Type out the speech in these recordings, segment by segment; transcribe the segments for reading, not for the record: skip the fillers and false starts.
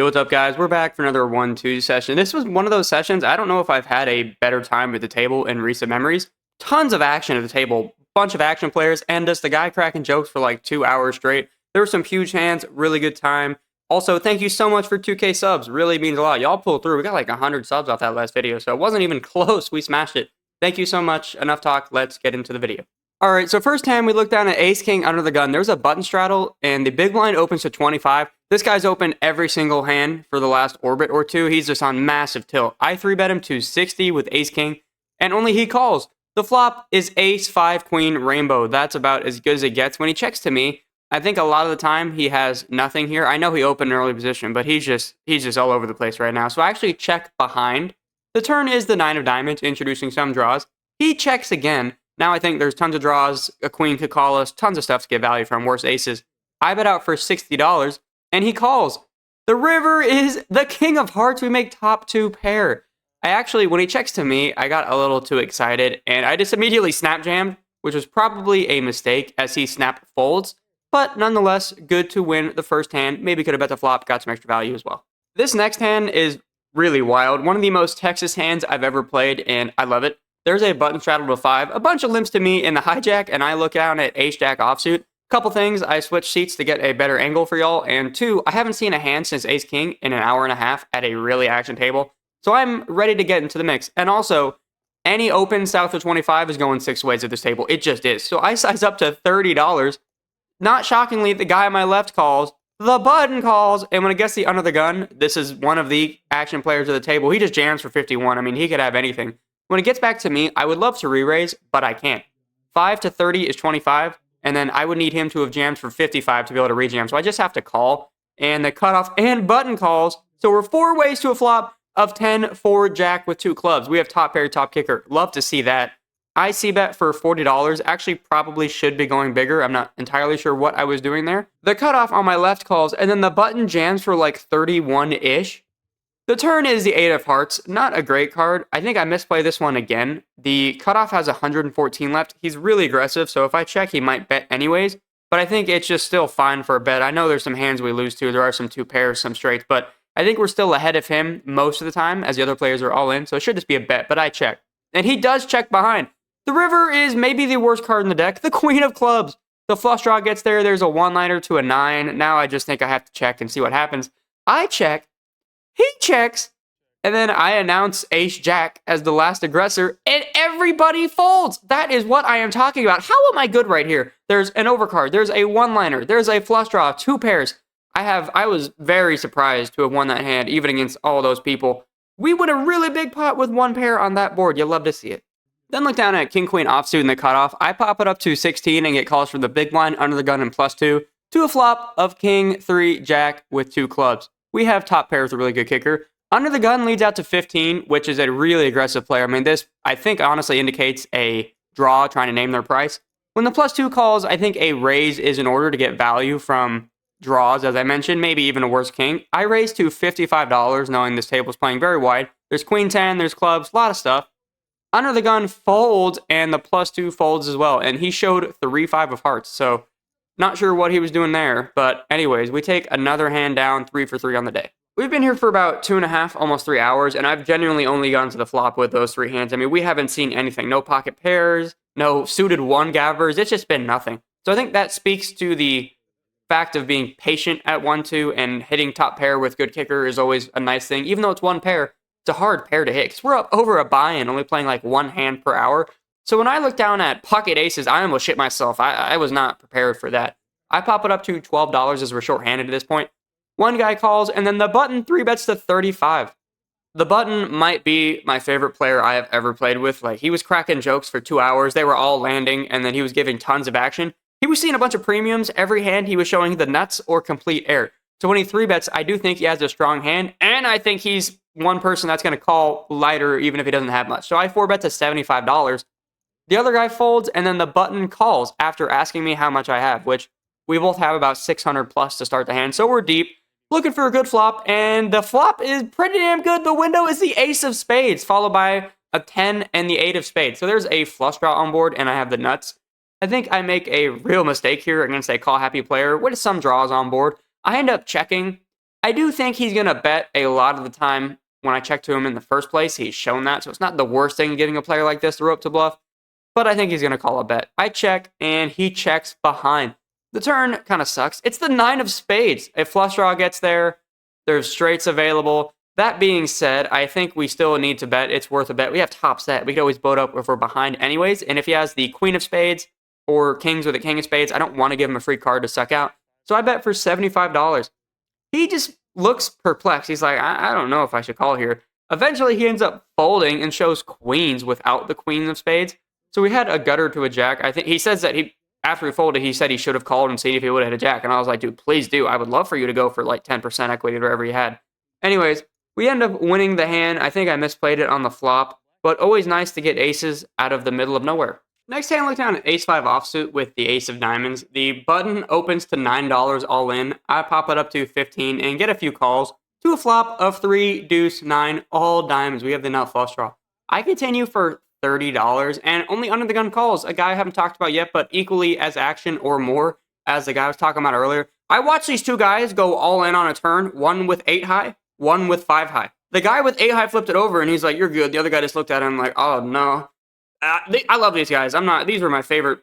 Yo, what's up, guys? We're back for another 1-2 session. This was one of those sessions. I don't know if I've had a better time with the table in recent memories. Tons of action at the table, bunch of action players, and just the guy cracking jokes for like 2 hours straight. There were some huge hands, really good time. Also, thank you so much for 2K subs. Really means a lot. Y'all pulled through. We got like 100 subs off that last video, so it wasn't even close. We smashed it. Thank you so much. Enough talk. Let's get into the video. All right, so first hand, we look down at Ace King under the gun. There's a button straddle, and the big blind opens to 25. This guy's open every single hand for the last orbit or two. He's just on massive tilt. I 3-bet him to 60 with Ace King, and only he calls. The flop is Ace 5 Queen Rainbow. That's about as good as it gets. When he checks to me, I think a lot of the time he has nothing here. I know he opened an early position, but he's just all over the place right now. So I actually check behind. The turn is the 9 of diamonds, introducing some draws. He checks again. Now I think there's tons of draws. A queen could call us. Tons of stuff to get value from. Worse aces. I bet out for $60, and he calls. The river is the king of hearts. We make top 2 pair. I actually, when he checks to me, I got a little too excited, and I just immediately snap jammed, which was probably a mistake as he snap folds. But nonetheless, good to win the first hand. Maybe could have bet the flop, got some extra value as well. This next hand is really wild. One of the most Texas hands I've ever played, and I love it. There's a button straddle to 5, a bunch of limps to me in the hijack, and I look down at ace-jack offsuit. Couple things, I switched seats to get a better angle for y'all, and 2, I haven't seen a hand since ace-king in an hour and a half at a really action table, so I'm ready to get into the mix. And also, any open south of 25 is going 6 ways at this table. It just is. So I size up to $30. Not shockingly, the guy on my left calls, the button calls, and when it gets the under the gun, this is one of the action players of the table. He just jams for 51. I mean, he could have anything. When it gets back to me, I would love to re-raise, but I can't. 5 to 30 is 25, and then I would need him to have jammed for 55 to be able to re-jam. So I just have to call, and the cutoff and button calls. So we're 4 ways to a flop of 10 forward jack with 2 clubs. We have top pair, top kicker. Love to see that. I c-bet for $40. Actually, probably should be going bigger. I'm not entirely sure what I was doing there. The cutoff on my left calls, and then the button jams for like 31-ish. The turn is the 8 of hearts. Not a great card. I think I misplay this one again. The cutoff has 114 left. He's really aggressive, so if I check, he might bet anyways. But I think it's just still fine for a bet. I know there's some hands we lose to. There are some 2 pairs, some straights, but I think we're still ahead of him most of the time as the other players are all in, so it should just be a bet, but I check. And he does check behind. The river is maybe the worst card in the deck. The queen of clubs. The flush draw gets there. There's a 1-liner to a 9. Now I just think I have to check and see what happens. I check. He checks, and then I announce ace-jack as the last aggressor, and everybody folds. That is what I am talking about. How am I good right here? There's an overcard. There's a 1-liner. There's a flush draw. 2 pairs. I was very surprised to have won that hand, even against all those people. We win a really big pot with 1 pair on that board. You'll love to see it. Then look down at king-queen offsuit in the cutoff. I pop it up to 16 and get calls from the big blind, under the gun, and +2 to a flop of king, 3, jack with 2 clubs. We have top pair with a really good kicker. Under the gun leads out to 15, which is a really aggressive player. I mean, this, I think, honestly indicates a draw trying to name their price. When the +2 calls, I think a raise is in order to get value from draws, as I mentioned, maybe even a worse king. I raise to $55, knowing this table is playing very wide. There's queen 10, there's clubs, a lot of stuff. Under the gun folds, and the +2 folds as well. And he showed 3-5 of hearts, so not sure what he was doing there. But anyways, we take another hand down, 3 for 3 on the day. We've been here for about 2.5, almost 3 hours, and I've genuinely only gone to the flop with those 3 hands. I mean, we haven't seen anything. No pocket pairs, no suited 1 gaffers. It's just been nothing. So I think that speaks to the fact of being patient at 1-2, and hitting top pair with good kicker is always a nice thing. Even though it's 1 pair, it's a hard pair to hit, because we're up over a buy-in, only playing like 1 hand per hour. So when I look down at pocket aces, I almost shit myself. I was not prepared for that. I pop it up to $12 as we're short-handed at this point. 1 guy calls, and then the button 3-bets to 35. The button might be my favorite player I have ever played with. Like, he was cracking jokes for 2 hours. They were all landing, and then he was giving tons of action. He was seeing a bunch of premiums. Every hand he was showing the nuts or complete air. So when he 3-bets, I do think he has a strong hand, and I think he's one person that's going to call lighter even if he doesn't have much. So I 4-bet to $75. The other guy folds, and then the button calls after asking me how much I have, which we both have about 600 plus to start the hand. So we're deep, looking for a good flop, and the flop is pretty damn good. The window is the ace of spades, followed by a 10 and the 8 of spades. So there's a flush draw on board, and I have the nuts. I think I make a real mistake here against a call happy player with some draws on board. I end up checking, I do think he's going to bet a lot of the time. When I check to him in the first place, he's shown that, so it's not the worst thing getting a player like this to rope to bluff, but I think he's going to call a bet. I check, and he checks behind. The turn kind of sucks. It's the 9 of spades. If flush draw gets there, there's straights available. That being said, I think we still need to bet. It's worth a bet. We have top set. We could always boat up if we're behind anyways, and if he has the queen of spades or kings with a king of spades, I don't want to give him a free card to suck out, so I bet for $75. He just looks perplexed. He's like, I don't know if I should call here. Eventually, he ends up folding and shows queens without the queen of spades. So we had a gutter to a jack. I think he says that after he folded, he said he should have called and seen if he would have had a jack. And I was like, dude, please do. I would love for you to go for like 10% equity or whatever he had. Anyways, we end up winning the hand. I think I misplayed it on the flop, but always nice to get aces out of the middle of nowhere. Next hand, look down at ace-5 offsuit with the ace of diamonds. The button opens to $9 all in. I pop it up to 15 and get a few calls to a flop of 3, deuce, 9, all diamonds. We have the nut flush draw. I continue for $30 and only under the gun calls. A guy I haven't talked about yet, but equally as action or more as the guy I was talking about earlier. I watched these two guys go all in on a turn, one with 8 high, one with 5 high. The guy with 8 high flipped it over and he's like, you're good. The other guy just looked at him like, oh no. I love these guys. These were my favorite,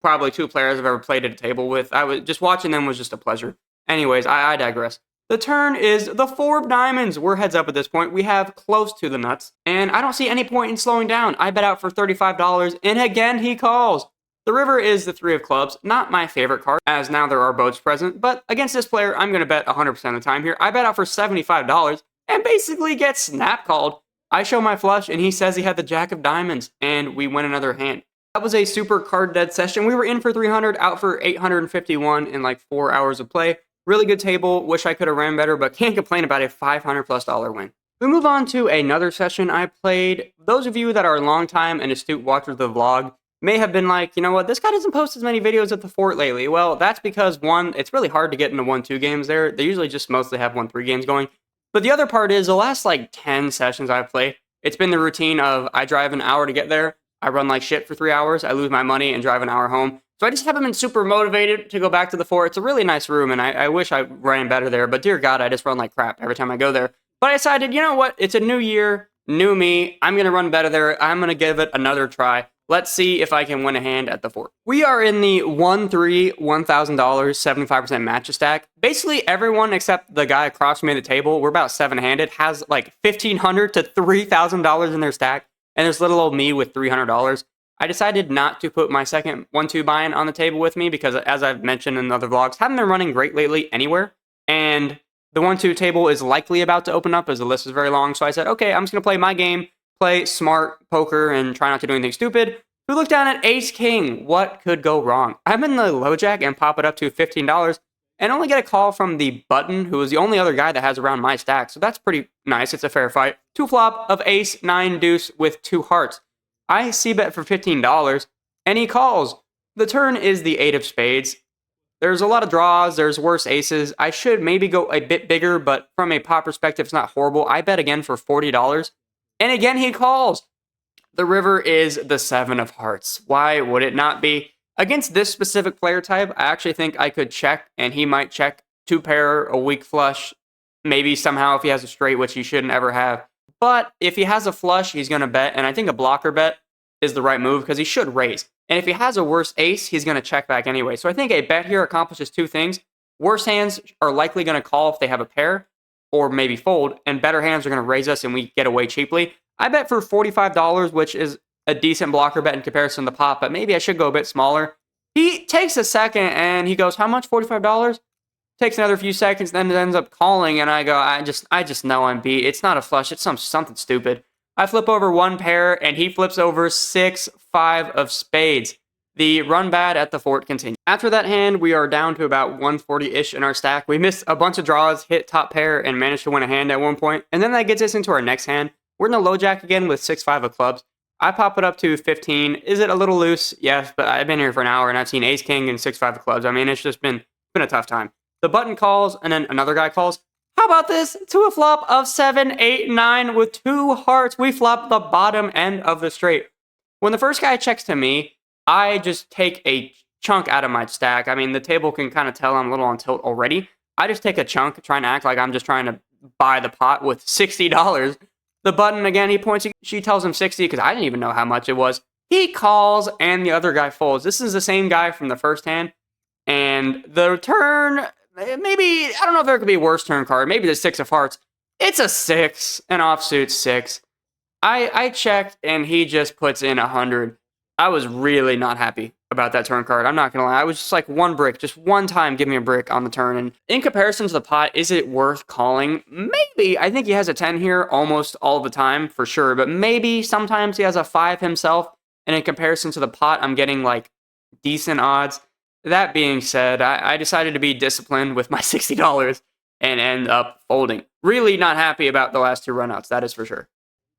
probably 2 players I've ever played at a table with. I was just watching them was just a pleasure. Anyways, I digress. The turn is the 4 of diamonds. We're heads up at this point. We have close to the nuts, and I don't see any point in slowing down. I bet out for $35, and again he calls. The river is the 3 of clubs. Not my favorite card, as now there are boats present, but against this player, I'm going to bet 100% of the time here. I bet out for $75 and basically get snap called. I show my flush, and he says he had the jack of diamonds, and we win another hand. That was a super card dead session. We were in for 300, out for 851 in like 4 hours of play. Really good table. Wish I could have ran better, but can't complain about a $500+ win. We move on to another session I played. Those of you that are longtime and astute watchers of the vlog may have been like, you know what, this guy doesn't post as many videos at the fort lately. Well, that's because, one, it's really hard to get into 1-2 games there. They usually just mostly have 1-3 games going. But the other part is the last like 10 sessions I've played, it's been the routine of I drive an hour to get there, I run like shit for 3 hours, I lose my money and drive an hour home. So I just haven't been super motivated to go back to the fort. It's a really nice room, and I wish I ran better there, but dear God, I just run like crap every time I go there. But I decided, you know what, it's a new year, new me, I'm going to run better there, I'm going to give it another try. Let's see if I can win a hand at the fort. We are in the 1-3, $1,000, 75% match stack. Basically, everyone except the guy across from me at the table, we're about 7-handed, has like $1,500 to $3,000 in their stack. And there's little old me with $300. I decided not to put my second 1-2 buy-in on the table with me because, as I've mentioned in other vlogs, haven't been running great lately anywhere. And the 1-2 table is likely about to open up as the list is very long. So I said, okay, I'm just going to play my game, play smart poker, and try not to do anything stupid. We look down at Ace King. What could go wrong? I'm in the low jack and pop it up to $15 and only get a call from the button, who is the only other guy that has around my stack. So that's pretty nice. It's a fair fight. 2 flop of ace, 9 deuce with 2 hearts. I c-bet for $15 and he calls. The turn is the 8 of spades. There's a lot of draws. There's worse aces. I should maybe go a bit bigger, but from a pot perspective, it's not horrible. I bet again for $40. And again, he calls. The river is the 7 of hearts. Why would it not be? Against this specific player type, I actually think I could check, and he might check 2 pair, a weak flush, maybe somehow if he has a straight, which he shouldn't ever have. But if he has a flush, he's going to bet, and I think a blocker bet is the right move because he should raise. And if he has a worse ace, he's going to check back anyway. So I think a bet here accomplishes 2 things. Worse hands are likely going to call if they have a pair, or maybe fold, and better hands are going to raise us and we get away cheaply. I bet for $45, which is a decent blocker bet in comparison to the pot, but maybe I should go a bit smaller. He takes a second and he goes, how much? $45? Takes another few seconds, then it ends up calling, and I go, I just know I'm beat. It's not a flush, it's something stupid. I flip over 1 pair and he flips over 6, 5 of spades. The run bad at the fort continues. After that hand, we are down to about 140-ish in our stack. We missed a bunch of draws, hit top pair, and managed to win a hand at one point. And then that gets us into our next hand. We're in the low jack again with 6-5 of clubs. I pop it up to 15. Is it a little loose? Yes, but I've been here for an hour and I've seen ace king and 6-5 of clubs. I mean, it's just been a tough time. The button calls and then another guy calls. How about this? To a flop of 7, 8, 9 with 2 hearts. We flop the bottom end of the straight. When the first guy checks to me, I just take a chunk out of my stack. I mean, the table can kind of tell I'm a little on tilt already. I just take a chunk, trying to act like I'm just trying to buy the pot with $60. The button, again, he points, she tells him 60 because I didn't even know how much it was. He calls, and the other guy folds. This is the same guy from the first hand. And the turn, maybe, I don't know if there could be a worse turn card. Maybe the 6 of hearts. It's a 6, an offsuit 6. I checked, and he just puts in 100. I was really not happy about that turn card. I'm not going to lie. I was just like, one brick, just one time, give me a brick on the turn. And in comparison to the pot, is it worth calling? Maybe. I think he has a 10 here almost all the time, for sure. But maybe sometimes he has a 5 himself. And in comparison to the pot, I'm getting like decent odds. That being said, I decided to be disciplined with my $60 and end up folding. Really not happy about the last 2 runouts, that is for sure.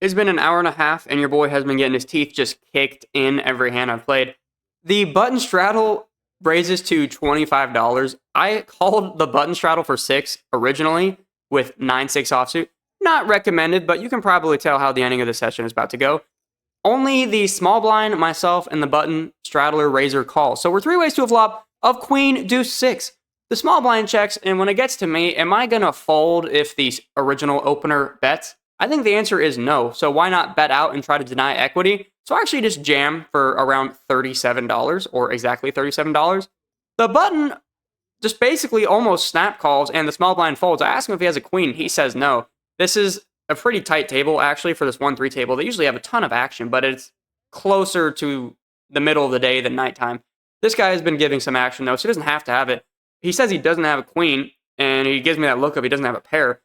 It's been an hour and a half, and your boy has been getting his teeth just kicked in every hand I've played. The button straddle raises to $25. I called the button straddle for 6 originally with 9-6 offsuit. Not recommended, but you can probably tell how the ending of the session is about to go. Only the small blind, myself, and the button straddler raiser call. So we're 3 ways to a flop of queen, deuce, 6. The small blind checks, and when it gets to me, am I going to fold if the original opener bets? I think the answer is no, so why not bet out and try to deny equity? So I actually just jam for around $37, or exactly $37. The button just basically almost snap calls, and the small blind folds. I ask him if he has a queen. He says no. This is a pretty tight table, actually, for this 1-3 table. They usually have a ton of action, but it's closer to the middle of the day than nighttime. This guy has been giving some action, though, so he doesn't have to have it. He says he doesn't have a queen, and he gives me that look of he doesn't have a pair.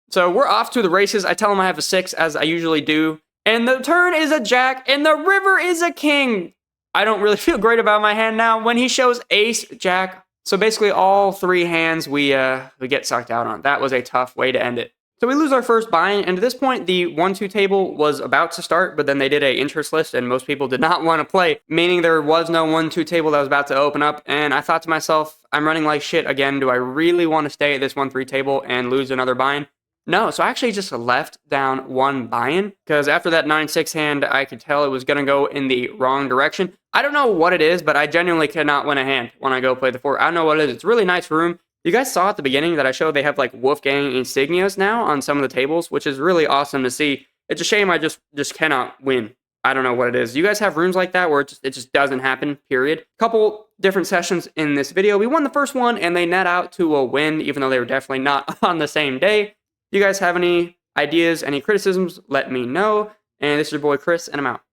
So we're off to the races. I tell him I have a 6, as I usually do. And the turn is a jack, and the river is a king. I don't really feel great about my hand now when he shows ace, jack. So basically all 3 hands we get sucked out on. That was a tough way to end it. So we lose our first buy-in, and at this point, the 1-2 table was about to start, but then they did a interest list, and most people did not want to play, meaning there was no 1-2 table that was about to open up, and I thought to myself, I'm running like shit again. Do I really want to stay at this 1-3 table and lose another buy-in? No, so I actually just left down 1 buy-in, because after that 9-6 hand, I could tell it was going to go in the wrong direction. I don't know what it is, but I genuinely cannot win a hand when I go play the 4. I don't know what it is. It's a really nice room. You guys saw at the beginning that I showed they have like Wolfgang insignias now on some of the tables, which is really awesome to see. It's a shame I just cannot win. I don't know what it is. You guys have rooms like that where it just doesn't happen, period. Couple different sessions in this video. We won the first one, and they net out to a win, even though they were definitely not on the same day. You guys have any ideas, any criticisms, let me know. And this is your boy Chris, and I'm out.